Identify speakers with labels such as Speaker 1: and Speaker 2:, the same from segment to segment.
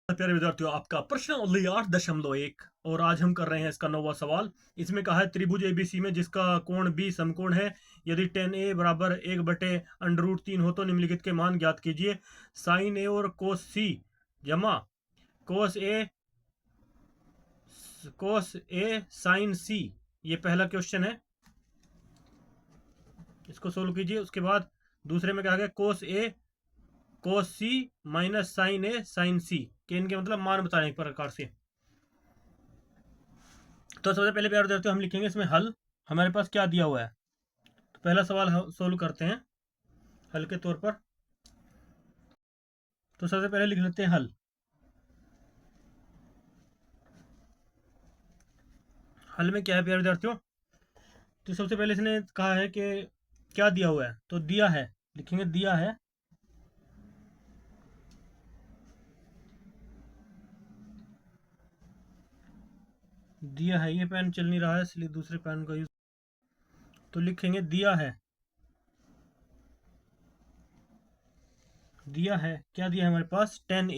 Speaker 1: प्यारे विद्यार्थियों, आपका प्रश्न ओनली 8.1 और आज हम कर रहे हैं इसका 9वां सवाल। इसमें कहा है त्रिभुज एबीसी में जिसका कोण बी समकोण है, यदि tan ए बराबर 1/√3 हो तो निम्नलिखित के मान ज्ञात कीजिए। साइन ए और कोस सी जमा कोस ए साइन सी, ये पहला क्वेश्चन है, इसको सोल्व कीजिए। उसके बाद दूसरे में कहा गया कोस सी माइनस साइन ए साइन सी के इनके मतलब मान बताने एक प्रकार से। तो सबसे पहले प्यारे विद्यार्थियों हम लिखेंगे इसमें हल, हमारे पास क्या दिया हुआ है। तो पहला सवाल सोल्व करते हैं हल के तौर पर। तो सबसे पहले लिख लेते हैं हल। हल में क्या है प्यारे विद्यार्थियों, तो सबसे पहले इसने कहा है कि क्या दिया हुआ है, तो दिया है, लिखेंगे दिया है दिया है। ये पेन चल नहीं रहा है इसलिए दूसरे पेन का यूज, तो लिखेंगे दिया है क्या दिया है हमारे पास, tan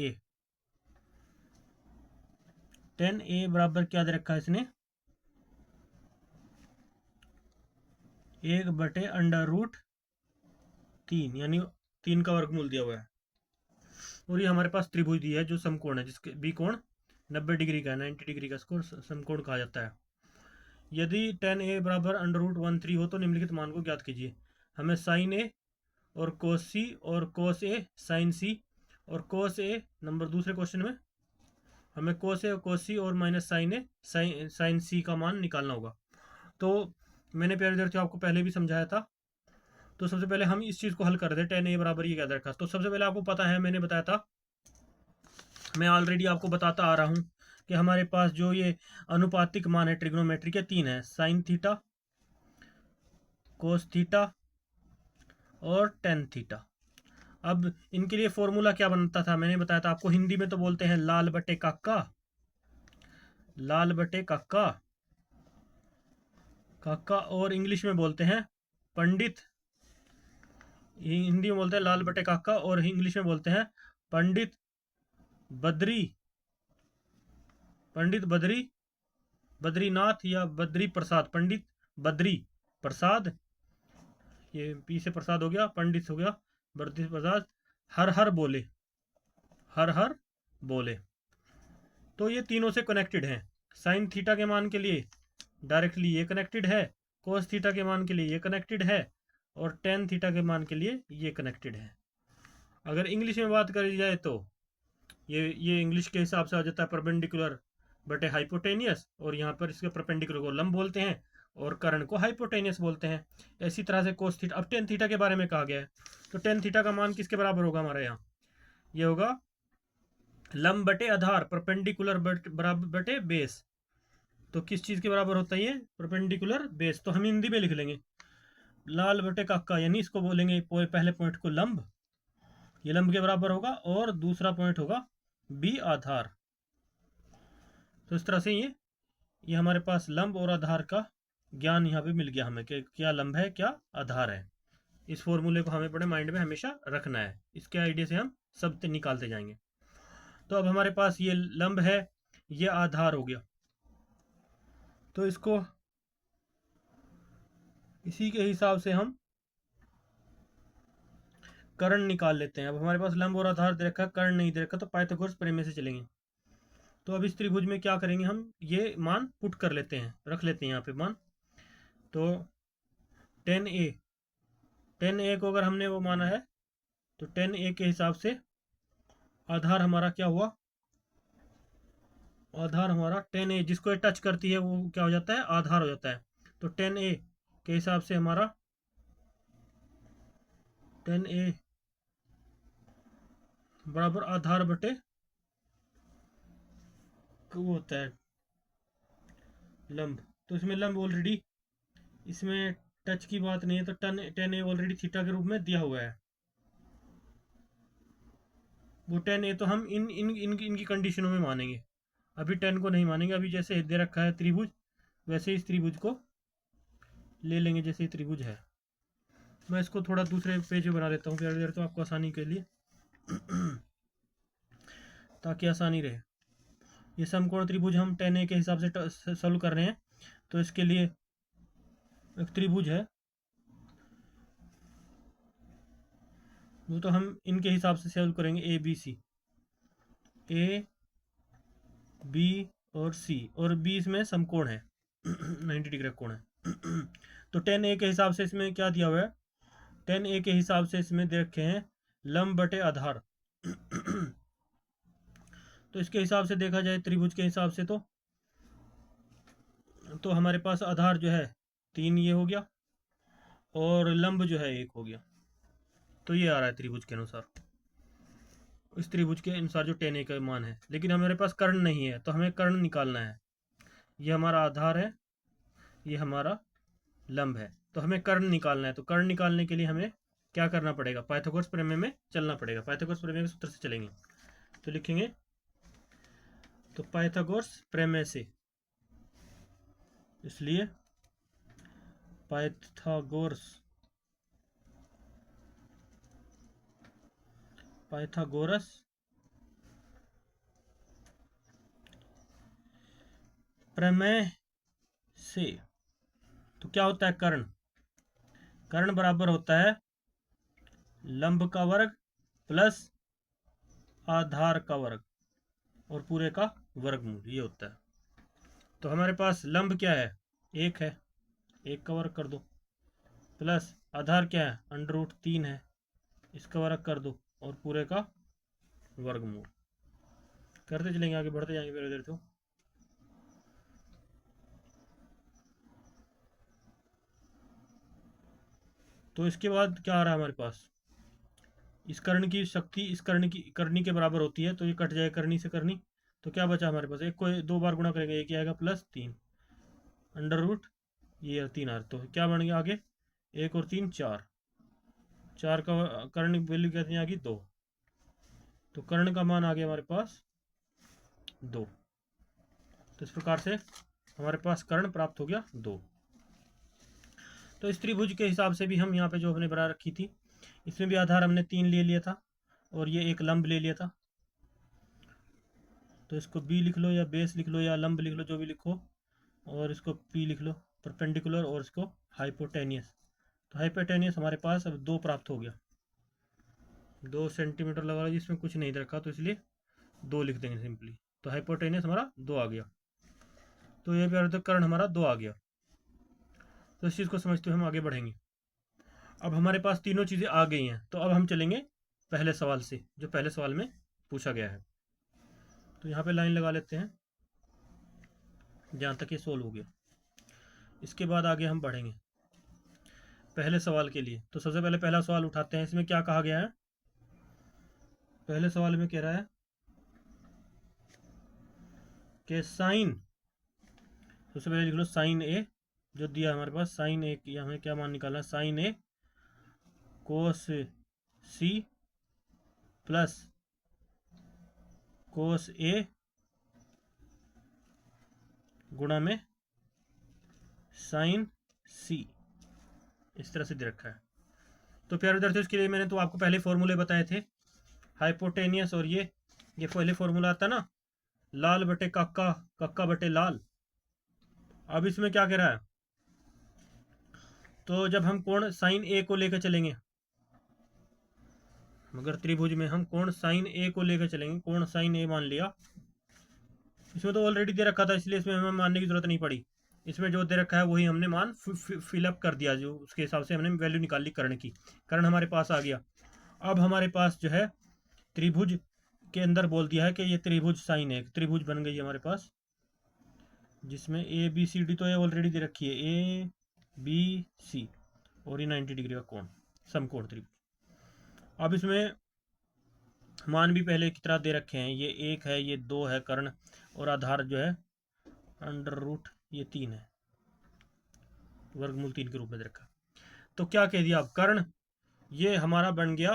Speaker 1: ए बराबर क्या दे रखा है इसने, 1/√3 यानी 3 का वर्गमूल दिया हुआ है। और ये हमारे पास त्रिभुज दी है जो समकोण है, जिसके बी कोण 90 डिग्री का है, 90 डिग्री का, इसको समकोण कहा जाता है। यदि tan ए बराबर √13 हो तो निम्नलिखित मान को ज्ञात कीजिए। हमें साइन ए और कोस सी और कोस ए साइन सी और कोस ए नंबर दूसरे क्वेश्चन में हमें कोस ए और कोस सी और माइनस साइन ए साइन सी का मान निकालना होगा। तो मैंने प्यारे विद्यार्थियों आपको पहले भी समझाया था। तो सबसे पहले हम इस चीज़ को हल कर रहे थे, tan ए बराबर ये क्या रखा। तो सबसे पहले आपको पता है, मैंने बताया था, मैं ऑलरेडी आपको बताता आ रहा हूँ कि हमारे पास जो ये अनुपातिक मान है ट्रिग्नोमेट्री के 3 है, साइन थीटा, कोस थीटा और टेन थीटा। अब इनके लिए फॉर्मूला क्या बनता था, मैंने बताया था आपको, हिंदी में तो बोलते हैं लाल बटे काका, लाल बटे काका काका, और इंग्लिश में बोलते हैं पंडित। हिंदी में बोलते हैं लाल बटे काका और इंग्लिश में बोलते हैं पंडित बद्री, पंडित बद्री बद्रीनाथ या बद्री प्रसाद, पंडित बद्री प्रसाद, ये पी से प्रसाद हो गया, पंडित हो गया बद्री प्रसाद, हर हर बोले, हर हर बोले। तो ये तीनों से कनेक्टेड हैं। साइन थीटा के मान के लिए डायरेक्टली ये कनेक्टेड है, कोस थीटा के मान के लिए ये कनेक्टेड है और टेन थीटा के मान के लिए ये कनेक्टेड है। अगर इंग्लिश में बात करी जाए तो ये इंग्लिश के हिसाब से आ जाता है परपेंडिकुलर बटे हाइपोटेनियस, और यहाँ पर इसके परपेंडिकुलर को लंब बोलते हैं और कर्ण को हाइपोटेनियस बोलते हैं। इसी तरह से कोस थीटा, अब टेन थीटा के बारे में कहा गया है, तो टेन थीटा का मान किसके बराबर होगा हमारे यहाँ, ये होगा लंब बटे आधार, परपेंडिकुलर बराबर बटे बेस। तो किस चीज़ के बराबर होता है ये, परपेंडिकुलर बेस। तो हम हिंदी में लिख लेंगे लाल बटे काका, यानी इसको बोलेंगे पहले पॉइंट को लंब, ये लंब के बराबर होगा, और दूसरा पॉइंट होगा बी आधार। तो इस तरह से ये हमारे पास लंब और आधार का ज्ञान यहाँ पे मिल गया हमें कि क्या लंब है क्या आधार है। इस फॉर्मूले को हमें बड़े माइंड में हमेशा रखना है, इसके आइडिया से हम सब निकालते जाएंगे। तो अब हमारे पास ये लंब है, ये आधार हो गया, तो इसको इसी के हिसाब से हम कर्ण निकाल लेते हैं। अब हमारे पास लंब और आधार दे रखा है, कर्ण नहीं दे रखा, तो पाइथागोरस प्रमेय से चलेंगे। तो अब इस त्रिभुज में क्या करेंगे, हम ये मान पुट कर लेते हैं, रख लेते हैं यहाँ पे मान। तो टेन ए को अगर हमने वो माना है तो टेन ए के हिसाब से आधार हमारा क्या हुआ, आधार हमारा टेन ए, जिसको टच करती है वो क्या हो जाता है, आधार हो जाता है। तो टेन ए के हिसाब से हमारा टेन ए बराबर आधार बटे वो होता है लंब। तो इसमें लंब ऑलरेडी, इसमें टच की बात नहीं है, तो टेन ए ऑलरेडी थीटा के रूप में दिया हुआ है। वो टेन ए तो हम इनकी कंडीशनों में मानेंगे, अभी टेन को नहीं मानेंगे। अभी जैसे दे रखा है त्रिभुज, वैसे इस त्रिभुज को ले लेंगे जैसे ये त्रिभुज है। मैं इसको थोड़ा दूसरे पेज पे बना लेता हूँ प्यारे, तो आपको आसानी के लिए। ताकि आसानी रहे। ये समकोण त्रिभुज हम tan A के हिसाब से सॉल्व कर रहे हैं, तो इसके लिए एक त्रिभुज है, वो तो हम इनके हिसाब से सॉल्व करेंगे, A B C, A B और सी, और बी इसमें समकोण है 90 डिग्री का कोण है तो tan A के हिसाब से इसमें क्या दिया हुआ है, tan A के हिसाब से इसमें दे रखे हैं लंब बटे आधार तो इसके हिसाब से देखा जाए त्रिभुज के हिसाब से, तो हमारे पास आधार जो है 3 ये हो गया, और लंब जो है 1 हो गया। तो ये आ रहा है त्रिभुज के अनुसार, इस त्रिभुज के अनुसार जो tan A का मान है। लेकिन हमारे पास कर्ण नहीं है, तो हमें कर्ण निकालना है। ये हमारा आधार है, ये हमारा लंब है, तो हमें कर्ण निकालना है। तो कर्ण निकालने के लिए हमें क्या करना पड़ेगा, पाइथागोरस प्रमेय में चलना पड़ेगा। पाइथागोरस प्रमेय के सूत्र से चलेंगे, तो लिखेंगे, तो पाइथागोरस प्रमेय से, इसलिए पाइथागोरस प्रमेय से, तो क्या होता है, कर्ण बराबर होता है लंब का वर्ग प्लस आधार का वर्ग और पूरे का वर्गमूल, ये होता है। तो हमारे पास लंब क्या है, 1 है, 1 का वर्ग कर दो, प्लस आधार क्या है, √3 है, इसका वर्ग कर दो, और पूरे का वर्गमूल। करते चलेंगे, आगे बढ़ते जाएंगे फिर इधर। तो इसके बाद क्या आ रहा है हमारे पास, इस कर्ण की शक्ति इस करनी के बराबर होती है, तो ये कट जाए करनी से करनी, तो क्या बचा हमारे पास, एक को 2 बार गुणा करेंगे, एक आएगा +3 √ ये 3 आ, तो क्या बन गया आगे, 1 और 3 4 का कर्ण वैल्यू कहते हैं आ गई 2, तो कर्ण का मान आ गया हमारे पास 2। तो इस प्रकार से हमारे पास कर्ण प्राप्त हो गया 2। तो इस त्रिभुज के हिसाब से भी हम यहाँ पे जो हमने बना रखी थी, इसमें भी आधार हमने 3 ले लिया था, और ये एक लंब ले लिया था। तो इसको बी लिख लो, या बेस लिख लो, या लंब लिख लो, जो भी लिखो, और इसको पी लिख लो, परपेंडिकुलर, और इसको हाइपोटेनियस। तो हाइपोटेनियस हमारे पास अब 2 प्राप्त हो गया, 2 सेंटीमीटर लगा, जिसमें कुछ नहीं रखा, तो इसलिए 2 लिख देंगे सिंपली। तो हाइपोटेनियस हमारा 2 आ गया, तो ये भी कर्ण हमारा 2 आ गया। तो इस चीज़ को समझते हुए हम आगे बढ़ेंगे। अब हमारे पास तीनों चीज़ें आ गई हैं, तो अब हम चलेंगे पहले सवाल से, जो पहले सवाल में पूछा गया है। तो यहाँ पे लाइन लगा लेते हैं जहाँ तक ये सोल्व हो गया। इसके बाद आगे हम बढ़ेंगे पहले सवाल के लिए। तो सबसे पहले पहला सवाल उठाते हैं। इसमें क्या कहा गया है, पहले सवाल में कह रहा है कि साइन, सबसे पहले लिख लो साइन ए, जो दिया हमारे पास साइन ए, हमें क्या मान निकालना है, साइन ए कोस सी प्लस कोस ए गुणा में साइन सी, इस तरह से दे रखा है। तो प्यारे विद्यार्थियों, इसके लिए मैंने तो आपको पहले फॉर्मूले बताए थे, हाइपोटेनियस, और ये पहले फॉर्मूला आता ना, लाल बटे काका, कक्का बटे लाल। अब इसमें क्या कह रहा है, तो जब हम कोण साइन ए को लेकर चलेंगे, मगर त्रिभुज में हम कोण साइन ए को लेकर चलेंगे, कोण साइन ए मान लिया, इसमें तो ऑलरेडी दे रखा था, इसलिए इसमें हमें मानने की जरूरत नहीं पड़ी। इसमें जो दे रखा है वही हमने मान फिलअप कर दिया, जो उसके हिसाब से हमने वैल्यू निकाल ली कर्ण की। कर्ण हमारे पास आ गया। अब हमारे पास जो है त्रिभुज के अंदर बोल दिया है कि ये त्रिभुज साइन है, त्रिभुज बन गई हमारे पास, जिसमें ए बी सी डी तो ये ऑलरेडी दे रखी है, ए बी सी, और ये 90 डिग्री का कोण, समकोण त्रिभुज। अब इसमें मान भी पहले की तरह दे रखे हैं, ये 1 है, ये 2 है कर्ण, और आधार जो है √ ये 3 है, वर्गमूल 3 के रूप में दे रखा। तो क्या कह दिया, अब कर्ण ये हमारा बन गया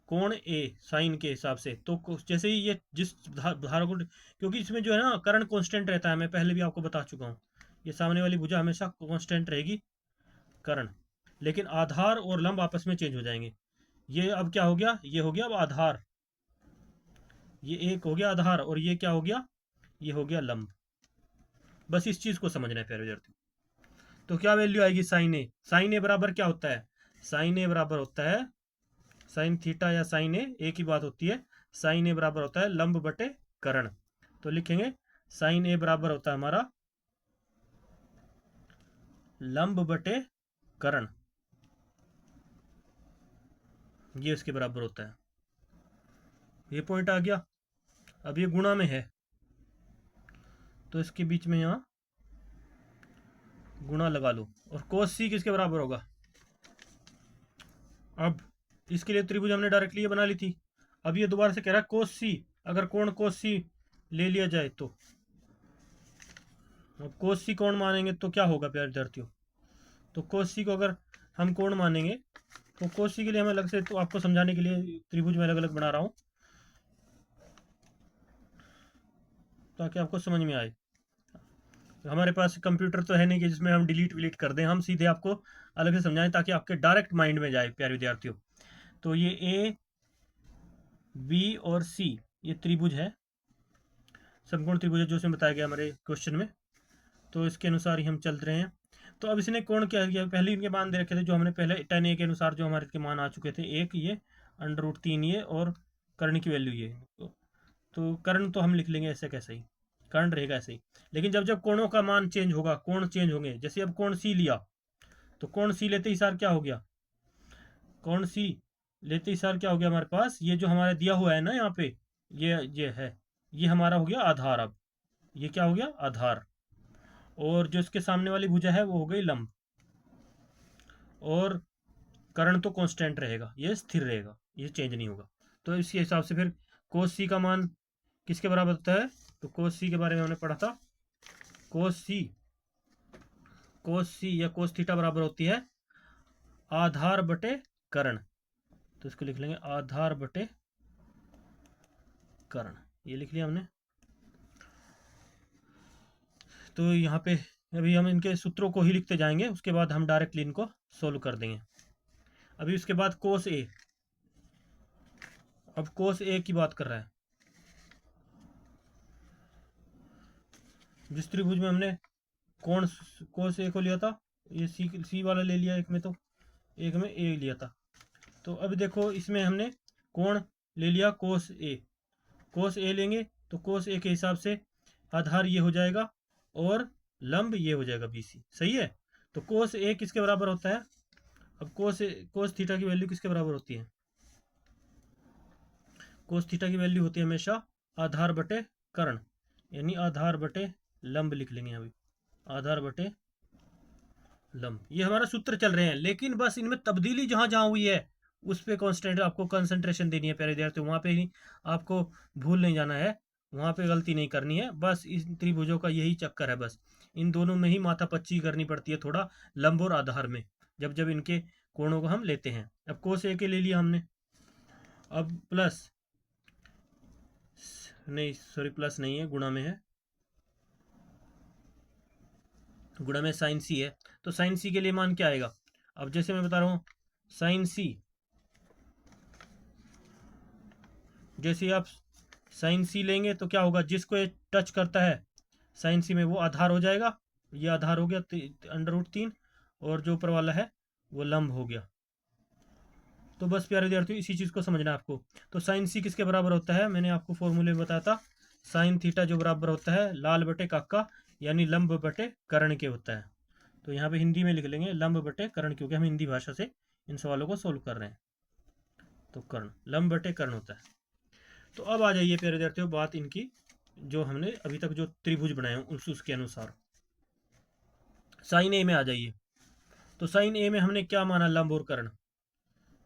Speaker 1: कोण ए साइन के हिसाब से। तो जैसे ही ये जिस धारा को, क्योंकि इसमें जो है ना कर्ण कांस्टेंट रहता है, मैं पहले भी आपको बता चुका हूँ, ये सामने वाली भुजा हमेशा कांस्टेंट रहेगी कर्ण, लेकिन आधार और लंब आपस में चेंज हो जाएंगे। ये अब क्या हो गया, ये हो गया अब आधार, ये एक हो गया आधार और ये क्या हो गया, ये हो गया लंब। बस इस चीज को समझना है प्यारे विद्यार्थियों। तो क्या वैल्यू आएगी साइन ए, साइन ए बराबर क्या होता है, साइन ए बराबर होता है साइन थीटा या साइन ए, एक ही बात होती है। साइन ए बराबर होता है लंब बटे कर्ण। तो लिखेंगे साइन ए बराबर होता है हमारा लंब बटे कर्ण, ये उसके बराबर होता है। ये पॉइंट आ गया। अब ये गुणा में है तो इसके बीच में यहां गुणा लगा लो, और कोस सी किसके बराबर होगा। अब इसके लिए त्रिभुज हमने डायरेक्टली ये बना ली थी। अब ये दोबारा से कह रहा है कोस सी, अगर कोण कोस सी ले लिया जाए तो, अब कोस सी कोण मानेंगे तो क्या होगा प्यारे विद्यार्थियों। तो कोस सी को अगर हम कोण मानेंगे तो कोस सी के लिए हमें अलग से, तो आपको समझाने के लिए त्रिभुज में अलग अलग बना रहा हूं ताकि आपको समझ में आए। हमारे पास कंप्यूटर तो है नहीं कि जिसमें हम डिलीट विलीट कर दें, हम सीधे आपको अलग से समझाएं ताकि आपके डायरेक्ट माइंड में जाए प्यारे विद्यार्थियों। तो ये ए बी और सी ये त्रिभुज है, समकोण त्रिभुज है जो इसमें बताया गया हमारे क्वेश्चन में। तो इसके अनुसार ही हम चल रहे हैं। तो अब इसने कोण क्या किया, पहले इनके मान दे रखे थे जो हमने पहले tan a के अनुसार जो हमारे के मान आ चुके थे, एक ये √3 ये और कर्ण की वैल्यू ये। तो कर्ण तो हम लिख लेंगे ऐसे कैसे ही, कर्ण रहेगा ऐसे ही। लेकिन जब जब कोणों का मान चेंज होगा, कोण चेंज होंगे, जैसे अब कोण सी लिया तो कोण सी लेते ही सार क्या हो गया, कोण सी लेते ही सार क्या हो गया हमारे पास, ये जो हमारे दिया हुआ है ना यहाँ पे, ये है, ये हमारा हो गया आधार। अब ये क्या हो गया आधार, और जो इसके सामने वाली भुजा है वो हो गई लंब, और कर्ण तो कांस्टेंट रहेगा, ये स्थिर रहेगा, ये चेंज नहीं होगा। तो इसके हिसाब से फिर कोस सी का मान किसके बराबर होता है, तो कोस सी के बारे में हमने पढ़ा था, कोस सी या कोस थीटा बराबर होती है आधार बटे कर्ण। तो इसको लिख लेंगे आधार बटे कर्ण, ये लिख लिया हमने। तो यहाँ पे अभी हम इनके सूत्रों को ही लिखते जाएंगे, उसके बाद हम डायरेक्टली इनको सोल्व कर देंगे। अभी उसके बाद कोस ए, अब कोस ए की बात कर रहा है। जिस त्रिभुज में हमने कोण कोस ए को लिया था, ये सी वाला ले लिया एक में, तो एक में ए लिया था। तो अब देखो इसमें हमने कोण ले लिया कोस ए, कोस ए लेंगे तो कोस ए के हिसाब से आधार ये हो जाएगा और लंब ये हो जाएगा BC, सही है। तो कोस ए किसके बराबर होता है, अब कोस थीटा की वैल्यू किसके बराबर होती है, कोस थीटा की वैल्यू होती है हमेशा आधार बटे कर्ण, यानी आधार बटे लंब लिख लेंगे अभी, आधार बटे लंब। ये हमारा सूत्र चल रहे हैं, लेकिन बस इनमें तब्दीली जहां जहां हुई है उस पर कॉन्स्टेंट आपको कंसंट्रेशन देनी है प्यारे विद्यार्थी, वहां पे ही आपको भूल नहीं जाना है, वहां पे गलती नहीं करनी है। बस इन त्रिभुजों का यही चक्कर है, बस इन दोनों में ही माथापच्ची करनी पड़ती है थोड़ा, लंब और आधार में, जब जब इनके कोणों को हम लेते हैं। अब कोस ए के ले लिया हमने, अब प्लस नहीं, सॉरी प्लस नहीं है, गुणा में है, गुणा में साइन सी है। तो साइन सी के लिए मान क्या आएगा, अब जैसे मैं बता रहा हूं साइन सी, जैसे आप साइन सी लेंगे तो क्या होगा, जिसको ये टच करता है साइन सी में वो आधार हो जाएगा, ये आधार हो गया √3, और जो ऊपर वाला है वो लंब हो गया। तो बस प्यारे विद्यार्थियों इसी चीज़ को समझना है आपको। तो साइन सी किसके बराबर होता है, मैंने आपको फॉर्मूले में बताया था, साइन थीटा जो बराबर होता है लाल बटे काका, यानी लंब बटे कर्ण के होता है। तो यहाँ पे हिंदी में लिख लेंगे लंब बटे कर्ण, क्योंकि हम हिंदी भाषा से इन सवालों को सोल्व कर रहे हैं। तो कर्ण, लंब बटे कर्ण होता है। तो अब आ जाइए प्यारे विद्यार्थियों बात इनकी, जो हमने अभी तक जो त्रिभुज बनाए उसके अनुसार साइन ए में आ जाइए। तो साइन ए में हमने क्या माना, लंब और कर्ण।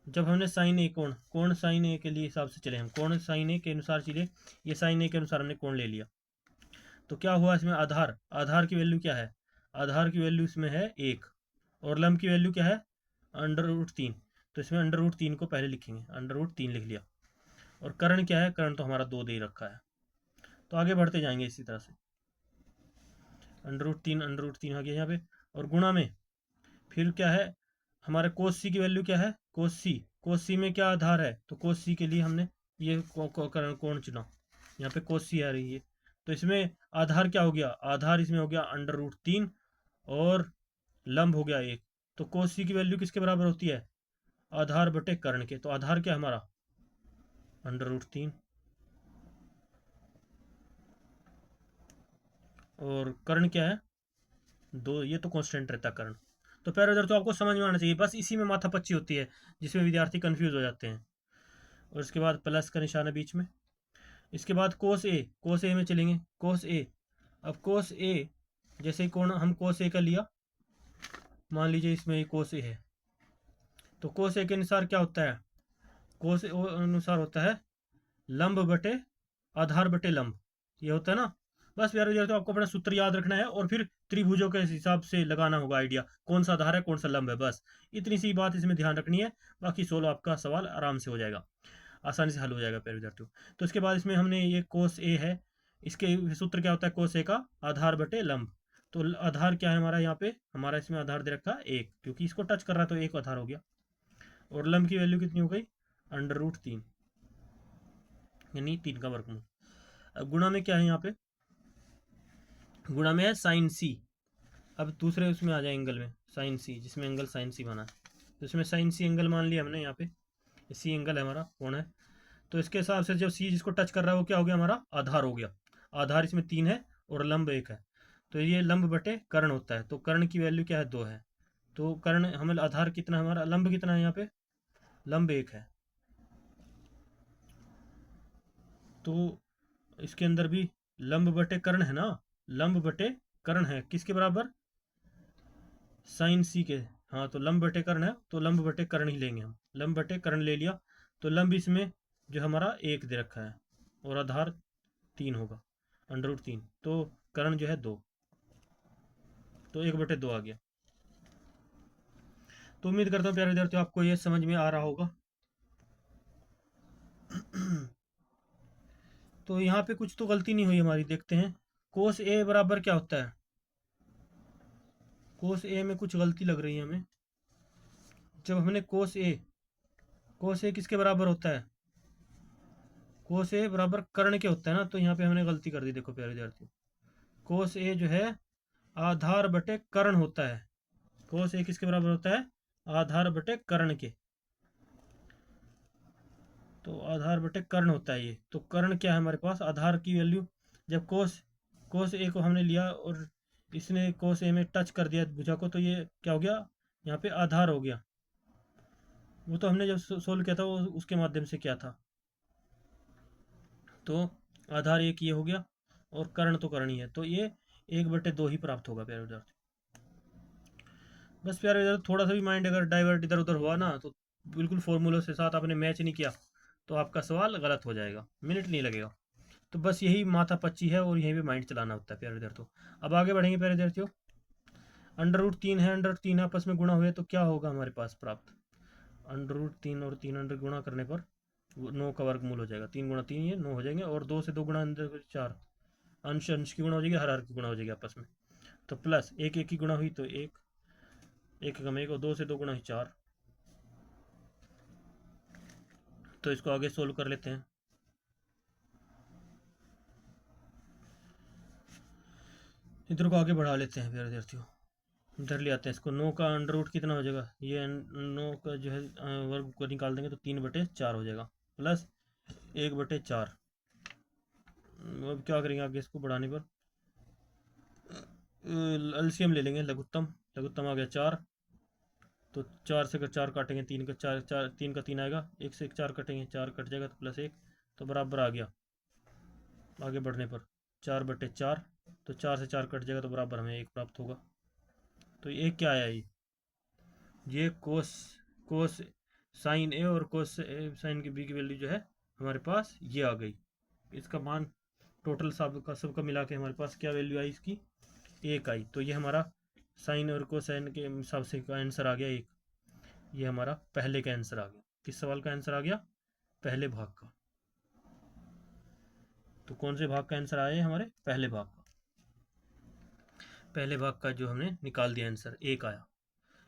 Speaker 1: जब हमने साइन ए कोण साइन ए के लिए हिसाब से चले, हम कोण साइन ए के अनुसार चले, ये साइन ए के अनुसार हमने कोण ले लिया। तो क्या हुआ इसमें, आधार, आधार की वैल्यू क्या है, आधार की वैल्यू इसमें है 1, और लंब की वैल्यू क्या है √3। तो इसमें √3 को पहले लिखेंगे, √3 लिख लिया। और कर्ण क्या है, कर्ण तो हमारा 2 दे ही रखा है। तो आगे बढ़ते जाएंगे इसी तरह से, √3 आ गया यहाँ पे, और गुणा में फिर क्या है हमारे कोस सी की वैल्यू क्या है, कोस सी में क्या आधार है, तो कोस सी के लिए हमने ये कोण चुना, यहाँ पे कोस सी आ रही है, तो इसमें आधार क्या हो गया, आधार इसमें हो गया √3 और लंब हो गया 1। तो कोस सी की वैल्यू किसके बराबर होती है, आधार बटे कर्ण के। तो आधार क्या है हमारा √3 और कर्ण क्या है 2, ये तो कांस्टेंट रहता है कर्ण। तो प्यारे विद्यार्थियों आपको समझ में आना चाहिए, बस इसी में माथापच्ची होती है जिसमें विद्यार्थी कंफ्यूज हो जाते हैं। और इसके बाद प्लस का निशान है बीच में। इसके बाद कोस ए में चलेंगे, कोस ए। अब कोस ए जैसे ही कोण हम कोस ए का लिया, मान लीजिए इसमें कोस ए है, तो कोस ए के अनुसार क्या होता है, कोस ए अनुसार होता है लंब बटे आधार बटे लंब, ये होता है ना। बस प्यारे विद्यार्थियों आपको अपना सूत्र याद रखना है और फिर त्रिभुजों के हिसाब से लगाना होगा आइडिया, कौन सा आधार है कौन सा लंब है, बस इतनी सी बात इसमें ध्यान रखनी है। बाकी सोलो आपका सवाल आराम से हो जाएगा, आसानी से हल हो जाएगा प्यारे विद्यार्थियों। तो इसके बाद इसमें हमने ये कोस ए है, इसके सूत्र क्या होता है, कोस ए का आधार बटे लंब। तो आधार क्या है हमारा, यहाँ पे हमारा इसमें आधार दे रखा है 1, क्योंकि इसको टच कर रहा है तो 1 आधार हो गया। और लंब की वैल्यू कितनी हो गई √3, यानी 3 का वर्गमूल। अब गुणा में क्या है, यहाँ पे गुणा में है साइन सी। अब दूसरे उसमें आ जाए एंगल में साइन सी, जिसमें एंगल साइन सी बना है, तो इसमें साइन सी एंगल मान लिया हमने, यहाँ पे सी एंगल है हमारा, कोण है। तो इसके हिसाब से जब सी जिसको टच कर रहा है वो क्या हो गया हमारा आधार हो गया। आधार इसमें 3 है और लंब 1 है, तो ये लंब बटे कर्ण होता है। तो कर्ण की वैल्यू क्या है 2 है। तो कर्ण हमें आधार कितना, हमारा लंब कितना है, यहाँ पे लंब 1 है। तो इसके अंदर भी लंब बटे कर्ण है ना, लंब बटे कर्ण है किसके बराबर, साइन सी के। हाँ तो लंब बटे कर्ण है, तो लंब बटे कर्ण ही लेंगे हम, लंब बटे कर्ण ले लिया। तो लंब इसमें जो हमारा 1 दे रखा है और आधार 3 होगा √3, तो कर्ण जो है 2, तो 1/2 आ गया। तो उम्मीद करता हूँ प्यारे विद्यार्थियों आपको ये समझ में आ रहा होगा। तो यहाँ पे कुछ तो गलती नहीं हुई हमारी, देखते हैं कोस ए बराबर क्या होता है। कोस ए में कुछ गलती लग रही है हमें। जब हमने कोस ए किसके बराबर होता है, कोस ए बराबर कर्ण के होता है ना, तो यहाँ पे हमने गलती कर दी। देखो प्यारे विद्यार्थियों, कोस ए जो है आधार बटे कर्ण होता है। कोस ए किसके बराबर होता है, आधार बटे कर्ण के। तो आधार बटे कर्ण होता है ये। तो कर्ण क्या है हमारे पास, आधार की वैल्यू, जब कोस कोस ए को हमने लिया और इसने कोस ए में टच कर दिया भुजा को, तो ये क्या हो गया, यहाँ पे आधार हो गया। वो तो हमने जब सोल्व किया था वो उसके माध्यम से किया था। तो आधार 1 ये हो गया और कर्ण तो कर्ण ही है, तो ये 1/2 ही प्राप्त होगा प्यारे विद्यार्थी। बस प्यारे विद्यार्थी थोड़ा सा भी माइंड अगर डाइवर्ट इधर उधर हुआ ना, तो बिल्कुल फॉर्मूलों से साथ आपने मैच नहीं किया तो आपका सवाल गलत हो जाएगा, मिनट नहीं लगेगा। तो बस यही माथा पच्ची है और यहीं पे माइंड चलाना होता है प्यारे विद्यार्थियों। अब आगे बढ़ेंगे प्यारे विद्यार्थियों। √3 है, √3 आपस में गुणा हुए तो क्या होगा हमारे पास प्राप्त, √3 और 3 अंडर गुणा करने पर 9 का वर्गमूल हो जाएगा। 3 गुणा 3 ये 9 हो जाएंगे, और 2 से 2 गुणा अंदर 4, अंश अंश की गुणा हो जाएगी, हर की गुणा हो जाएगी आपस में। तो प्लस 1 की गुणा हुई तो 1, 1 कम 1, और 2 से 2 गुणा हुई 4। तो इसको आगे सोल्व कर लेते हैं। इधर को आगे बढ़ा लेते हैं प्यारे विद्यार्थियों, इधर ले आते हैं इसको। 9 का अंडर रूट कितना हो जाएगा, ये 9 का जो है वर्ग को निकाल देंगे तो 3/4 हो जाएगा, प्लस 1/4। अब क्या करेंगे आगे, इसको बढ़ाने पर एलसीएम ले लेंगे, लघुत्तम। लघुत्तम आ गया 4, तो 4 से अगर 4 काटेंगे 3 का 4, 4 3 का 3 आएगा, 1 से 1 4 कटेंगे, 4 कट जाएगा तो +1, तो बराबर आ गया। आगे बढ़ने पर 4/4, तो 4 से 4 कट जाएगा तो बराबर हमें 1 प्राप्त होगा। तो ये क्या आया, ये कोस कोस साइन ए और कोस साइन के बी की वैल्यू जो है हमारे पास ये आ गई। इसका मान टोटल सबका मिला के हमारे पास क्या वैल्यू आई इसकी, 1 आई। तो ये हमारा साइन और कोसाइन के हिसाब से का आंसर आ गया 1। ये हमारा पहले का आंसर आ गया। किस सवाल का आंसर आ गया, पहले भाग का। तो कौन से भाग का आंसर आया है, हमारे पहले भाग का। पहले भाग का जो हमने निकाल दिया आंसर 1 आया।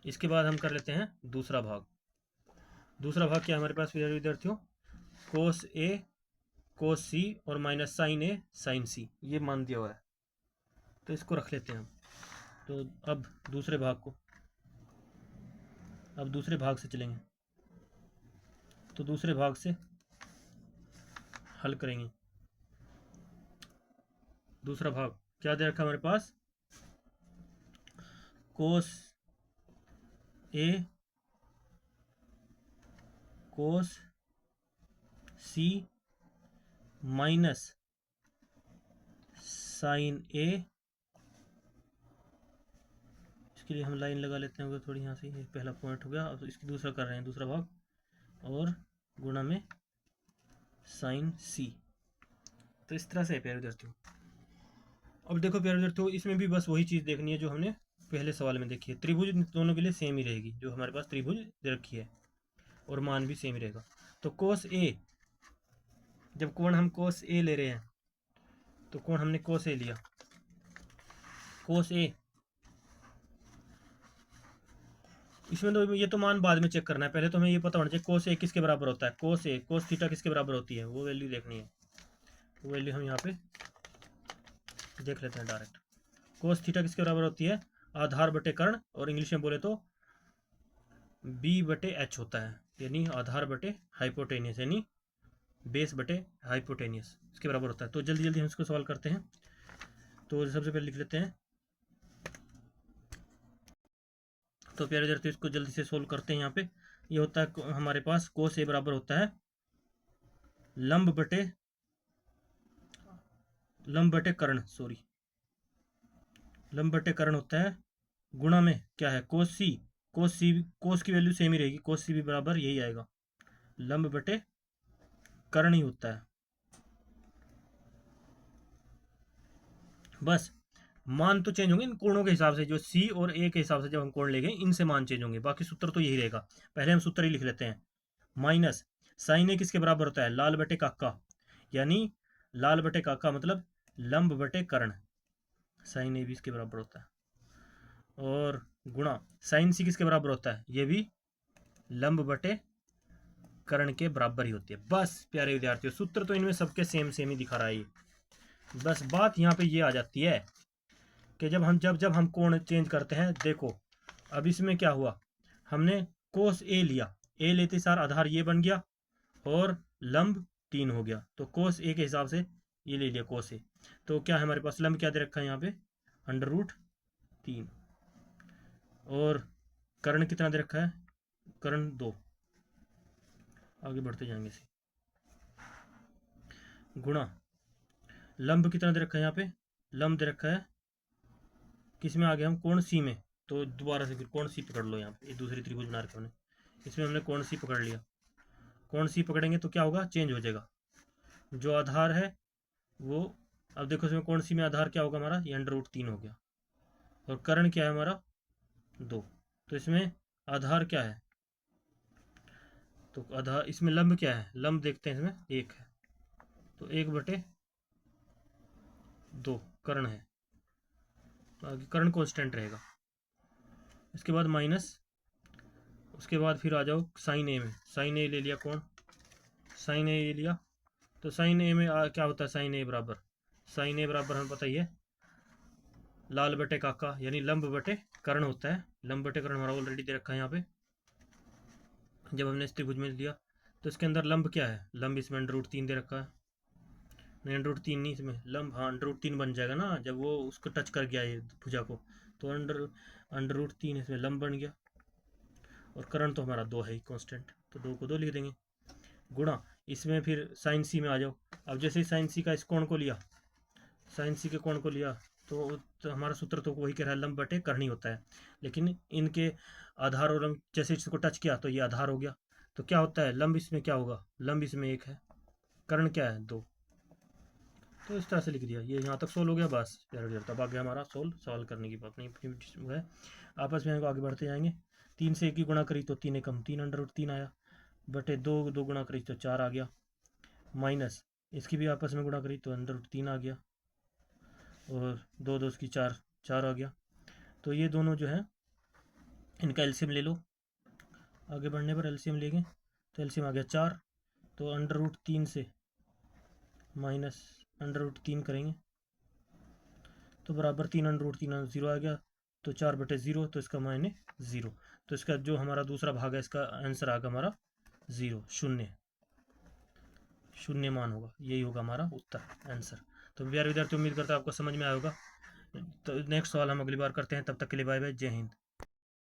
Speaker 1: इसके बाद हम कर लेते हैं दूसरा भाग। दूसरा भाग क्या हमारे पास विद्यार्थियों, कोस ए कोस सी और माइनस साइन ए साइन सी, ये मान दिया हुआ है। तो इसको रख लेते हैं हम। तो अब दूसरे भाग से चलेंगे। तो दूसरे भाग से हल करेंगे। दूसरा भाग क्या दे रखा हमारे पास, कोस ए कोस सी माइनस साइन ए। इसके लिए हम लाइन लगा लेते हैं थोड़ी यहाँ से, ये पहला पॉइंट हो गया। अब इसकी दूसरा कर रहे हैं, दूसरा भाग, और गुणा में साइन सी। तो इस तरह से है प्यारे विद्यार्थियों। अब देखो प्यारे विद्यार्थियों, इसमें भी बस वही चीज़ देखनी है जो हमने पहले सवाल में देखी है। त्रिभुज दोनों के लिए सेम ही रहेगी, जो हमारे पास त्रिभुज दे रखी है, और मान भी सेम ही रहेगा। तो कोस ए, जब कोण हम कोस ए ले रहे हैं, तो कोण हमने कोस ए लिया, कोस ए, इसमें तो ये तो मान बाद में चेक करना है, पहले तो हमें ये पता होना चाहिए कोस ए किसके बराबर होता है, कोस थीटा किसके बराबर होती है, वो वैल्यू देखनी है। वो वैल्यू हम यहाँ पे देख लेते हैं डायरेक्ट। कोस थीटा किसके बराबर होती है, आधार बटे कर्ण, और इंग्लिश में बोले तो बी बटे एच होता है, यानी आधार बटे हाइपोटेनियस, यानी बेस बटे हाइपोटेनियस, इसके बराबर होता है। तो जल्दी जल्दी हम इसको सॉल्व करते हैं। तो सबसे पहले लिख लेते हैं। तो प्यारे विद्यार्थियों, इसको जल्दी से सोल्व करते हैं। यहाँ पे ये होता है हमारे पास कोस ए बराबर होता है लंब बटे कर्ण, लंब बटे कर्ण होता है, गुणा में क्या है, कोस सी। कोस की वैल्यू सेम ही रहेगी, कोस सी भी बराबर यही आएगा, लंब बटे कर्ण ही होता है। बस मान तो चेंज होंगे इन कोणों के हिसाब से, जो सी और ए के हिसाब से जब हम कोण लेंगे, इनसे मान चेंज होंगे, बाकी सूत्र तो यही रहेगा। पहले हम सूत्र ही लिख लेते हैं। माइनस साइन ए किसके बराबर होता है, लाल बटे काका, यानी लाल बटे काका मतलब लंब बटे कर्ण, साइन ए भी इसके बराबर होता है, और गुणा साइन सी किसके बराबर होता है, ये भी लंब बटे कर्ण के बराबर ही होती है। बस प्यारे विद्यार्थियों, सूत्र तो इनमें सबके सेम ही दिखा रहा है ये। बस बात यहाँ पे ये आ जाती है कि जब हम कोण चेंज करते हैं, देखो अब इसमें क्या हुआ, हमने कोस ए लिया, ए लेते सार आधार ये बन गया, और लंब 3 हो गया, तो कोस ए के हिसाब से ये ले लिया कोस ए। तो क्या है हमारे पास, लंब क्या दे रखा है यहाँ पे, √3, और कर्ण कितना दे रखा है, कर्ण 2। आगे बढ़ते जाएंगे इसे, गुणा लंब कितना दे रखा है यहाँ पे, लंब दे रखा है किस में आ गया हम, कोण सी में। तो दोबारा से फिर कोण सी पकड़ लो, यहाँ पे ये दूसरी त्रिभुज बना रखे हमने, इसमें हमने कोण सी पकड़ लिया। कोण सी पकड़ेंगे तो क्या होगा, चेंज हो जाएगा, जो आधार है वो, अब देखो इसमें कोण सी में आधार क्या होगा हमारा, ये √3 हो गया, और कर्ण क्या है हमारा 2। तो इसमें आधार क्या है, तो आधार, इसमें लंब क्या है, लंब देखते हैं, इसमें 1 है, तो 1/2 कर्ण है, तो आगे कर्ण कांस्टेंट रहेगा। इसके बाद माइनस, उसके बाद फिर आ जाओ साइन ए में, साइन ए ले लिया कौन, साइन ए ले लिया, तो साइन ए में क्या होता है, साइन ए बराबर हमें पता ही है लाल बटे काका, यानी लंब बटे कर्ण होता है। लंब बटे कर्ण हमारा ऑलरेडी दे रखा है यहाँ पे, जब हमने इस त्रिभुज में लिया, तो इसके अंदर लंब क्या है, लंब इसमें √3 दे रखा है, नहीं √3 नहीं, इसमें लंब हाँ √3 बन जाएगा ना, जब वो उसको टच कर गया ये भुजा को, तो √3 इसमें लंब बन गया, और कर्ण तो हमारा 2 है ही कांस्टेंट, तो 2 को 2 लिख देंगे, गुणा इसमें फिर साइन सी में आ जाओ। अब जैसे ही साइन सी का इस कोण को लिया, साइन सी के कोण को लिया, तो हमारा सूत्र तो वही कह रहा है, लंब बटे कर्ण ही होता है, लेकिन इनके आधार और जैसे इसको टच किया तो ये आधार हो गया, तो क्या होता है, लंब इसमें क्या होगा, लंब इसमें 1 है, कर्ण क्या है 2। तो इस तरह से लिख दिया, ये यहाँ तक सोल्व हो गया। बस प्यारे विद्यार्थी, तब आगे हमारा सॉल्व करने की बात नहीं है, आपस में आगे बढ़ते जाएंगे। 3 से 1 की गुणा करी तो 3 एकम 3 √3 आया, बटे 2 गुणा करी तो 4 आ गया, माइनस इसकी भी आपस में गुणा करी तो √3 आ गया, और 2 2 की 4 आ गया। तो ये दोनों जो है इनका एलसीएम ले लो, आगे बढ़ने पर एलसीएम लेंगे, तो एलसीएम आ गया 4, तो √3 से माइनस √3 करेंगे तो बराबर 3√3 0 आ गया, तो 4/0, तो इसका मायने 0। तो इसका जो हमारा दूसरा भाग है, इसका आंसर आ गया हमारा 0, शून्य मान होगा, यही होगा हमारा उत्तर आंसर। तो प्यारे विद्यार्थी, उम्मीद करता है आपको समझ में आया होगा। तो नेक्स्ट सवाल हम अगली बार करते हैं, तब तक के लिए बाय बाय, जय हिंद।